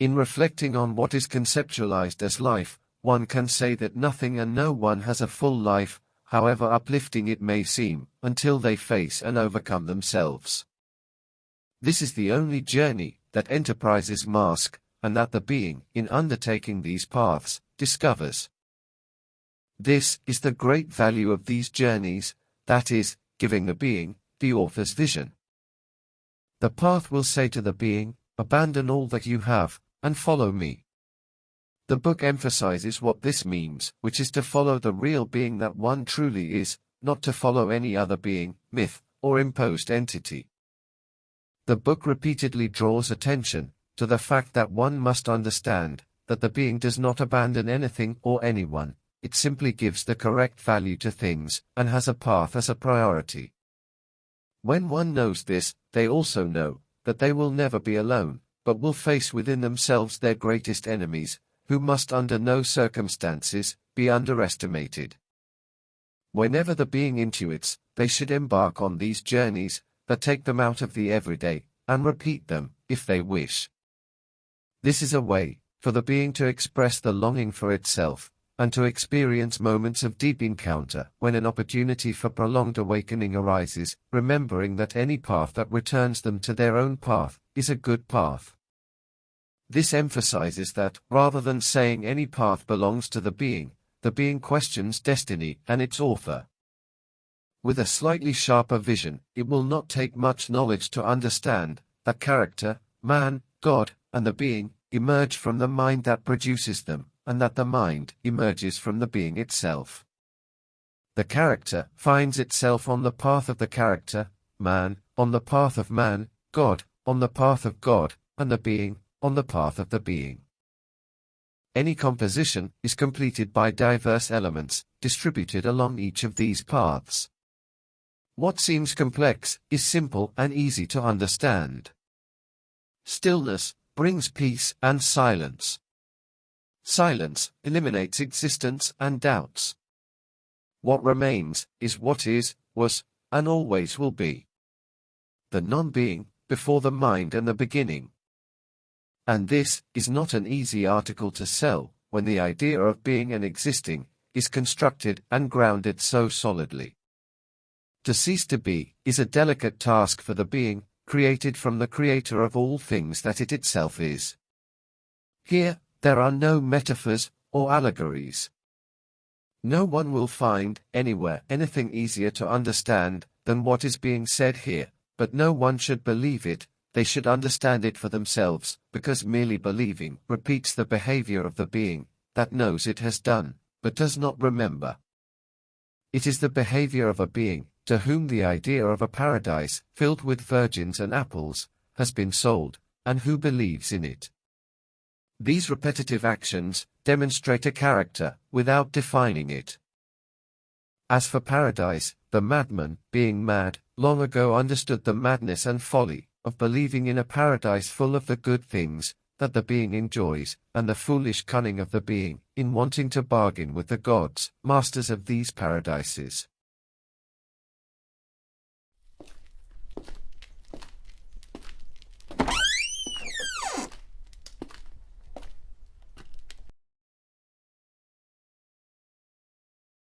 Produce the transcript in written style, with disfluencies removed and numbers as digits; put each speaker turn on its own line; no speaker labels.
In reflecting on what is conceptualized as life, one can say that nothing and no one has a full life, however uplifting it may seem, until they face and overcome themselves. This is the only journey that enterprises mask, and that the being, in undertaking these paths, discovers. This is the great value of these journeys, that is, giving the being, the author's vision. The path will say to the being, abandon all that you have, and follow me. The book emphasizes what this means, which is to follow the real being that one truly is, not to follow any other being, myth, or imposed entity. The book repeatedly draws attention to the fact that one must understand that the being does not abandon anything or anyone, it simply gives the correct value to things, and has a path as a priority. When one knows this, they also know that they will never be alone, but will face within themselves their greatest enemies, who must under no circumstances be underestimated. Whenever the being intuits, they should embark on these journeys that take them out of the everyday, and repeat them, if they wish. This is a way for the being to express the longing for itself, and to experience moments of deep encounter when an opportunity for prolonged awakening arises, remembering that any path that returns them to their own path is a good path. This emphasizes that, rather than saying any path belongs to the being questions destiny and its author. With a slightly sharper vision, it will not take much knowledge to understand that character, man, God, and the being emerge from the mind that produces them, and that the mind emerges from the being itself. The character finds itself on the path of the character, man, on the path of man, God, on the path of God, and the being, on the path of the being. Any composition is completed by diverse elements, distributed along each of these paths. What seems complex is simple and easy to understand. Stillness brings peace and silence. Silence eliminates existence and doubts. What remains is what is, was, and always will be. The non-being, before the mind and the beginning. And this is not an easy article to sell, when the idea of being and existing is constructed and grounded so solidly. To cease to be is a delicate task for the being, created from the creator of all things that it itself is. Here, there are no metaphors or allegories. No one will find, anywhere, anything easier to understand than what is being said here, but no one should believe it, they should understand it for themselves, because merely believing repeats the behavior of the being that knows it has done, but does not remember. It is the behavior of a being to whom the idea of a paradise filled with virgins and apples has been sold, and who believes in it. These repetitive actions demonstrate a character without defining it. As for paradise, the madman, being mad, long ago understood the madness and folly of believing in a paradise full of the good things that the being enjoys, and the foolish cunning of the being in wanting to bargain with the gods, masters of these paradises.